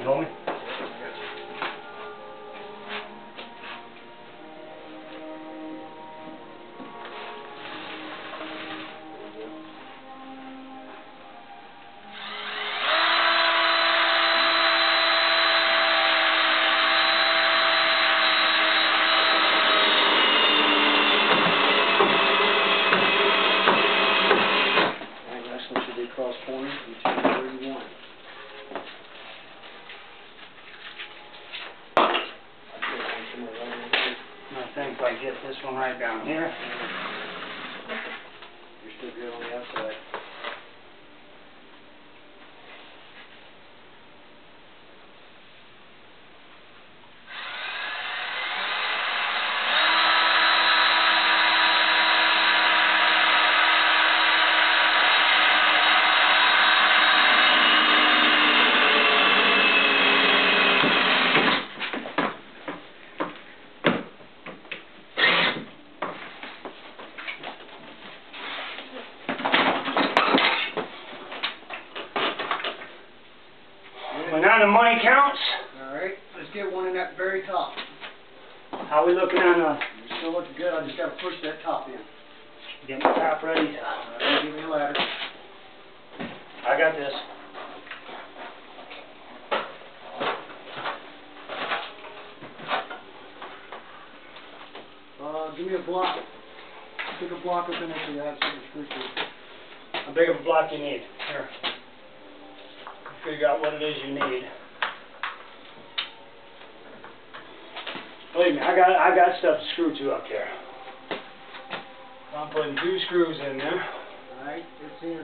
You hold me? Cross point and 231. I think if I get this one right down here. You're still good on the outside. Well, now the money counts. Alright, let's get one in that very top. How we looking on the... You're still looking good, I just got to push that top in. Get my top ready. Alright, give me a ladder. I got this. Give me a block. Pick a block up in there so you have something to screw to. How big of a block you need? Here. Figure out what it is you need. Believe me, I got stuff to screw to up there. I'm putting 2 screws in there. Alright, it's in.